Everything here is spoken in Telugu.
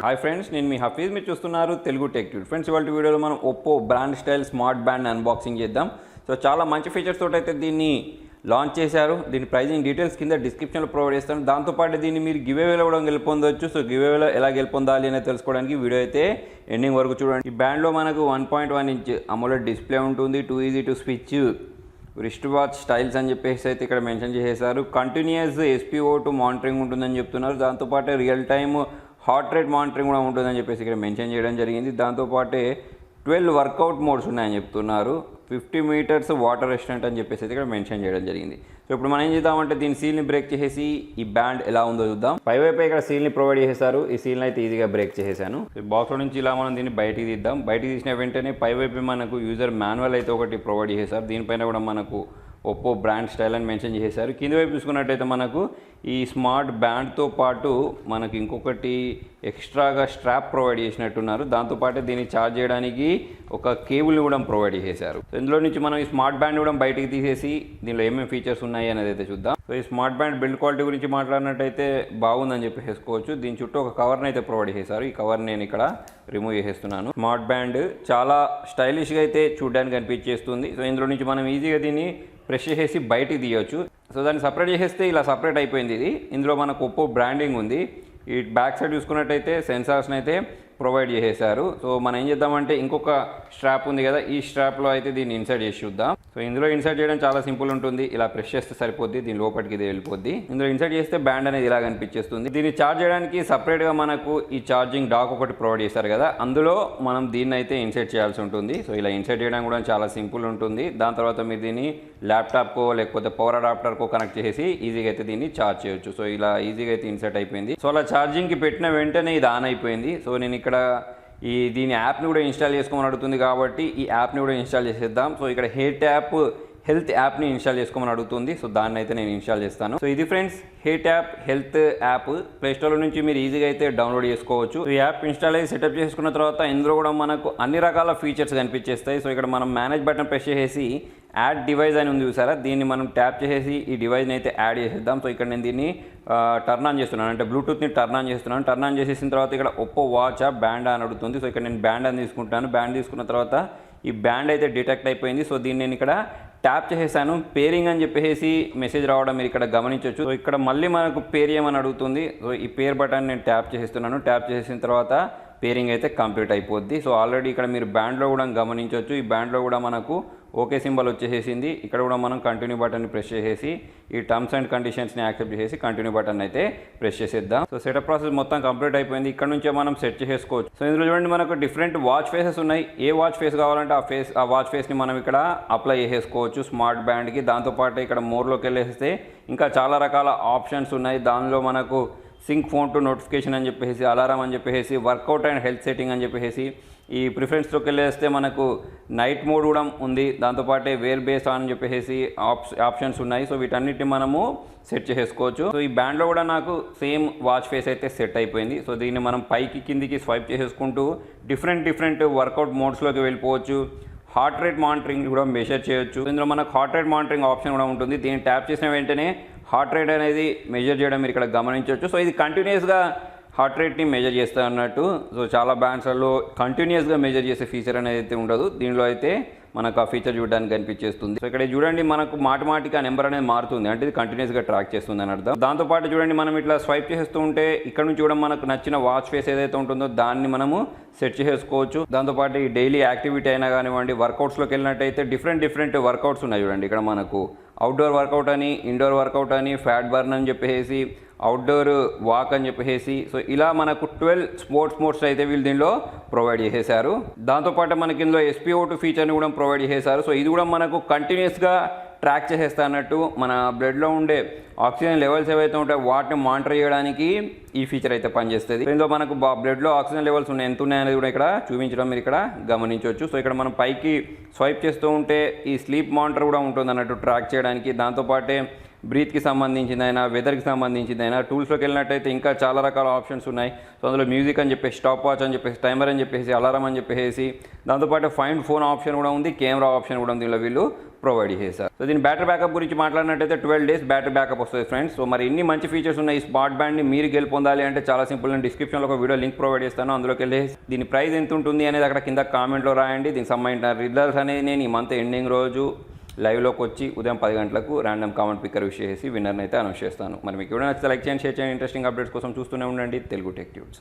హాయ్ ఫ్రెండ్స్, నేను మీ హఫీజ్. మీరు చూస్తున్నారు తెలుగు టెక్ ట్యూడ్. ఫ్రెండ్స్, ఇవాళ వీడియోలో మనం Oppo brand style smart band unboxing చేద్దాం. సో చాలా మంచి ఫీచర్స్ తోటి అయితే దీన్ని లాంచ్ చేశారు. దీని ప్రైజింగ్ డీటెయిల్స్ కింద డిస్క్రిప్షన్లో ప్రొవైడ్ చేస్తాను. దాంతోపాటు దీన్ని మీరు గివ్ అవేలో కూడా గెలుపొందవచ్చు. సో గివ్ అవేలో ఎలా గెలుపొందాలి అనేది తెలుసుకోవడానికి వీడియో అయితే ఎండింగ్ వరకు చూడండి. ఈ బ్యాండ్లో మనకు 1.1 ఇంచ్ AMOLED డిస్ప్లే ఉంటుంది. 2 easy to switch wrist watch styles అని చెప్పేసి అయితే ఇక్కడ మెన్షన్ చేసేసారు. కంటిన్యూస్ spO2 మానిటరింగ్ ఉంటుందని చెప్తున్నారు. దాంతోపాటు real time heart rate monitoring కూడా ఉంటుందని చెప్పేసి ఇక్కడ మెన్షన్ చేయడం జరిగింది. దాంతోపాటే 12 వర్కౌట్ మోడ్స్ ఉన్నాయని చెప్తున్నారు. 50 మీటర్స్ వాటర్ రెసిస్టెంట్ అని చెప్పేసి అయితే ఇక్కడ మెన్షన్ చేయడం జరిగింది. సో ఇప్పుడు మనం ఏం చేద్దామంటే దీని సీల్ని బ్రేక్ చేసేసి ఈ బ్యాండ్ ఎలా ఉందో చూద్దాం. పైవైపు ఇక్కడ సీల్ని ప్రొవైడ్ చేశారు. ఈ సీల్ని అయితే ఈజీగా బ్రేక్ చేసేసాను. బాక్స్లో నుంచి ఇలా మనం దీన్ని బయటికి తీద్దాం. బయటికి తీసిన వెంటనే పైవైపు మనకు యూజర్ మాన్యువల్ అయితే ఒకటి ప్రొవైడ్ చేశారు. దీనిపైన కూడా మనకు ఒప్పో బ్రాండ్ స్టైల్ అని మెన్షన్ చేశారు. కింద వైపు చూసుకున్నట్టయితే మనకు ఈ స్మార్ట్ బ్యాండ్తో పాటు మనకి ఇంకొకటి ఎక్స్ట్రాగా స్ట్రాప్ ప్రొవైడ్ చేసినట్టున్నారు. దాంతోపాటు దీన్ని ఛార్జ్ చేయడానికి ఒక కేబుల్ని కూడా ప్రొవైడ్ చేశారు. సో ఇందులో నుంచి మనం ఈ స్మార్ట్ బ్యాండ్ కూడా బయటికి తీసేసి దీనిలో ఏమేమి ఫీచర్స్ ఉన్నాయి అనేది అయితే చూద్దాం. సో ఈ స్మార్ట్ బ్యాండ్ బిల్డ్ క్వాలిటీ గురించి మాట్లాడినట్టయితే బాగుందని చెప్పి చేసుకోవచ్చు. దీని చుట్టూ ఒక కవర్ని అయితే ప్రొవైడ్ చేశారు. ఈ కవర్ని నేను ఇక్కడ రిమూవ్ చేసేస్తున్నాను. స్మార్ట్ బ్యాండ్ చాలా స్టైలిష్గా అయితే చూడడానికి కనిపించేస్తుంది. సో ఇందులో నుంచి మనం ఈజీగా దీన్ని ప్రెస్ చేసేసి బయటికి తీయొచ్చు. సో దాన్ని సపరేట్ చేసేస్తే ఇలా సపరేట్ అయిపోయింది. ఇది ఇందులో మనకు ఒప్పో బ్రాండింగ్ ఉంది. ఈ బ్యాక్ సైడ్ చూసుకున్నట్టయితే సెన్సార్స్ని అయితే ప్రొవైడ్ చేసేసారు. సో మనం ఏం చేద్దామంటే ఇంకొక స్ట్రాప్ ఉంది కదా, ఈ స్ట్రాప్లో అయితే దీన్ని ఇన్సర్ట్ చేసి చూద్దాం. సో ఇందులో ఇన్సర్ట్ చేయడం చాలా సింపుల్ ఉంటుంది. ఇలా ప్రెస్ చేస్తే సరిపోద్ది. దీని లోపలికి ఇది వెళ్ళిపోద్ది. ఇందులో ఇన్సర్ట్ చేస్తే బ్యాండ్ అనేది ఇలా కనిపించేస్తుంది. దీన్ని ఛార్జ్ చేయడానికి సపరేట్గా మనకు ఈ ఛార్జింగ్ డాక్ ఒకటి ప్రొవైడ్ చేశారు కదా, అందులో మనం దీన్ని అయితే ఇన్సర్ట్ చేయాల్సి ఉంటుంది. సో ఇలా ఇన్సర్ట్ చేయడం కూడా చాలా సింపుల్ ఉంటుంది. దాని తర్వాత మీరు దీన్ని ల్యాప్టాప్కో లేకపోతే పవర్ అడాప్టర్కో కనెక్ట్ చేసి ఈజీగా అయితే దీన్ని ఛార్జ్ చేయొచ్చు. సో ఇలా ఈజీగా అయితే ఇన్సర్ట్ అయిపోయింది. సో అలా ఛార్జింగ్కి పెట్టిన వెంటనే ఇది ఆన్ అయిపోయింది. సో నేను ఇక్కడ దీని యాప్ని కూడా ఇన్స్టాల్ చేసుకోమని అడుగుతుంది కాబట్టి ఈ యాప్ని కూడా ఇన్స్టాల్ చేసేద్దాం. సో ఇక్కడ హెల్త్ యాప్ని ఇన్స్టాల్ చేసుకోమని అడుగుతుంది. సో దాన్ని అయితే నేను ఇన్స్టాల్ చేస్తాను. సో ఇది ఫ్రెండ్స్ హెల్త్ యాప్ ప్లేస్టోర్ నుంచి మీరు ఈజీగా అయితే డౌన్లోడ్ చేసుకోవచ్చు. ఈ యాప్ ఇన్స్టాల్ అయ్యి సెటప్ చేసుకున్న తర్వాత ఇందులో కూడా మనకు అన్ని రకాల ఫీచర్స్ కనిపించేస్తాయి. సో ఇక్కడ మనం మేనేజ్ బటన్ ప్రెస్ చేసి యాడ్ డివైస్ అని ఉంది చూసారా, దీన్ని మనం ట్యాప్ చేసేసి ఈ డివైస్ని అయితే యాడ్ చేసేద్దాం. సో ఇక్కడ నేను దీన్ని టర్న్ ఆన్ చేస్తున్నాను, అంటే బ్లూటూత్ని టర్న్ ఆన్ చేస్తున్నాను. టర్న్ ఆన్ చేసేసిన తర్వాత ఇక్కడ ఒప్పో వాచ్ బ్యాండ్ అని అడుగుతుంది. సో ఇక్కడ నేను బ్యాండ్ అని తీసుకుంటాను. బ్యాండ్ తీసుకున్న తర్వాత ఈ బ్యాండ్ అయితే డిటెక్ట్ అయిపోయింది. సో దీన్ని నేను ఇక్కడ ట్యాప్ చేసేసాను. పేరింగ్ అని చెప్పేసి మెసేజ్ రావడం మీరు ఇక్కడ గమనించవచ్చు. సో ఇక్కడ మళ్ళీ మనకు పేర్ చేయమని అడుగుతుంది. సో ఈ పేర్ బటన్ నేను ట్యాప్ చేసేస్తున్నాను. ట్యాప్ చేసిన తర్వాత పేరింగ్ అయితే కంప్లీట్ అయిపోద్ది. సో ఆల్రెడీ ఇక్కడ మీరు బ్యాండ్లో కూడా గమనించవచ్చు. ఈ బ్యాండ్లో కూడా మనకు ఓకే సింబల్ వచ్చేసేసింది. ఇక్కడ కూడా మనం కంటిన్యూ బటన్ని ప్రెస్ చేసేసి ఈ టర్మ్స్ అండ్ కండిషన్స్ని యాక్సెప్ట్ చేసి కంటిన్యూ బటన్ అయితే ప్రెస్ చేసేద్దాం. సో సెటప్ ప్రాసెస్ మొత్తం కంప్లీట్ అయిపోయింది. ఇక్కడ నుంచే మనం సెట్ చేసుకోవచ్చు. సో ఇందులో చూడండి మనకు డిఫరెంట్ వాచ్ ఫేసెస్ ఉన్నాయి. ఏ వాచ్ ఫేస్ కావాలంటే ఆ వాచ్ ఫేస్ని మనం ఇక్కడ అప్లై చేసేసుకోవచ్చు స్మార్ట్ బ్యాండ్కి. దాంతోపాటు ఇక్కడ మోర్లోకి వెళ్ళేస్తే ఇంకా చాలా రకాల ఆప్షన్స్ ఉన్నాయి. దానిలో మనకు సింక్ ఫోన్ టు నోటిఫికేషన్ అని చెప్పేసి, అలారం అని చెప్పేసి, వర్కౌట్ అండ్ హెల్త్ సెట్టింగ్ అని చెప్పేసి, ఈ ప్రిఫరెన్స్లోకి వెళ్ళేస్తే మనకు నైట్ మోడ్ కూడా ఉంది. దాంతోపాటే వేర్ బేస్ అని చెప్పేసి ఆప్షన్స్ ఉన్నాయి. సో వీటన్నిటిని మనము సెట్ చేసుకోవచ్చు. సో ఈ బ్యాండ్లో కూడా నాకు సేమ్ వాచ్ ఫేస్ అయితే సెట్ అయిపోయింది. సో దీన్ని మనం పైకి కిందికి స్వైప్ చేసేసుకుంటూ డిఫరెంట్ వర్కౌట్ మోడ్స్లోకి వెళ్ళిపోవచ్చు. హార్ట్ రేట్ మానిటరింగ్ కూడా మెజర్ చేయొచ్చు. ఇందులో మనకు హార్ట్ రేట్ మానిటరింగ్ ఆప్షన్ కూడా ఉంటుంది. దీన్ని ట్యాప్ చేసిన వెంటనే హార్ట్ రేట్ అనేది మెజర్ చేయడం మీరు ఇక్కడ గమనించవచ్చు. సో ఇది కంటిన్యూస్గా హార్ట్ రేట్ని మెజర్ చేస్తా అన్నట్టు. సో చాలా బ్యాండ్స్లలో కంటిన్యూస్గా మెజర్ చేసే ఫీచర్ అనేది అయితే ఉండదు. దీనిలో అయితే మనకు ఆ ఫీచర్ చూడడానికి కనిపించేస్తుంది. సో ఇక్కడ చూడండి మనకు మాటిమాటికి ఆ నెంబర్ అనేది మారుతుంది, అంటే ఇది కంటిన్యూస్గా ట్రాక్ చేస్తుంది అని అర్థం. దాంతోపాటు చూడండి మనం ఇట్లా స్వైప్ చేస్తూ ఉంటే ఇక్కడ నుంచి కూడా మనకు నచ్చిన వాచ్ ఫేస్ ఏదైతే ఉంటుందో దాన్ని మనము సెట్ చేసుకోవచ్చు. దాంతోపాటు ఈ డైలీ యాక్టివిటీ అయినా కానివ్వండి, వర్కౌట్స్లోకి వెళ్ళినట్టయితే డిఫరెంట్ వర్కౌట్స్ ఉన్నాయి చూడండి. ఇక్కడ మనకు అవుట్డోర్ వర్కౌట్ అని, ఇండోర్ వర్కౌట్ అని, ఫ్యాట్ బర్న్ అని చెప్పేసి, అవుట్డోర్ వాక్ అని చెప్పేసి, సో ఇలా మనకు 12 స్పోర్ట్స్ మోడ్స్ అయితే వీళ్ళు దీనిలో ప్రొవైడ్ చేసేసారు. దాంతోపాటు మనకి ఇందులో spO2 ఫీచర్ని కూడా ప్రొవైడ్ చేసేసారు. సో ఇది కూడా మనకు కంటిన్యూస్గా ట్రాక్ చేసేస్తా అన్నట్టు. మన బ్లడ్లో ఉండే ఆక్సిజన్ లెవెల్స్ ఏవైతే ఉంటాయో వాటిని మానిటర్ చేయడానికి ఈ ఫీచర్ అయితే పనిచేస్తుంది. ఇందులో మనకు బ్లడ్లో ఆక్సిజన్ లెవెల్స్ ఉన్నాయి, ఎంత ఉన్నాయనేది కూడా ఇక్కడ చూపించడం మీరు ఇక్కడ గమనించవచ్చు. సో ఇక్కడ మనం పైకి స్వైప్ చేస్తూ ఉంటే ఈ స్లీప్ మానిటర్ కూడా ఉంటుంది అన్నట్టు ట్రాక్ చేయడానికి. దాంతోపాటే బ్రీత్కి సంబంధించిందైనా వెదర్కి సంబంధించిందైనా టూల్స్లోకి వెళ్ళినట్టయితే ఇంకా చాలా రకాల ఆప్షన్స్ ఉన్నాయి. సో అందులో మ్యూజిక్ అని చెప్పేసి, స్టాప్ వాచ్ అని చెప్పేసి, టైమర్ అని చెప్పేసి, అలారం అని చెప్పేసి, దాంతోపాటు ఫైండ్ ఫోన్ ఆప్షన్ కూడా ఉంది, కెమెరా ఆప్షన్ కూడా ఉంది, దీనిలో వీళ్ళు ప్రొవైడ్ చేశారు. సో దీని బ్యాటరీ బ్యాకప్ గురించి మాట్లాడినట్టయితే 12 days బ్యాటరీ బ్యాకప్ వస్తుంది ఫ్రెండ్స్. సో మరి ఇన్ని మంచి ఫీచర్స్ ఉన్నాయి ఈ స్మార్ట్ బ్యాండ్ని మీరు గెలుపొందాలి అంటే చాలా సింపుల్. నేను డిస్క్రిప్షన్లో ఒక వీడియో లింక్ ప్రొవైడ్ చేస్తాను, అందులోకి వెళ్ళి దీని ప్రైస్ ఎంత ఉంటుంది అనేది అక్కడ కింద కామెంట్లో రాయండి. దీనికి సంబంధించిన రిజల్ట్స్ అనేది నేను ఈ మంత్ ఎండింగ్ రోజు లైవ్లోకి వచ్చి ఉదయం 10 గంటలకు ర్యాండమ్ కామెంట్ పిక్కర్ విష్ చేసి విన్నర్ని అయితే అనౌన్స్ చేస్తాను. మరి మీకు వీడియో నచ్చితే లైక్ చేయండి, షేర్ చేయండి. ఇంట్రెస్టింగ్ అప్డేట్స్ కోసం చూస్తూనే ఉండండి తెలుగు టెక్ ట్యూబ్స్.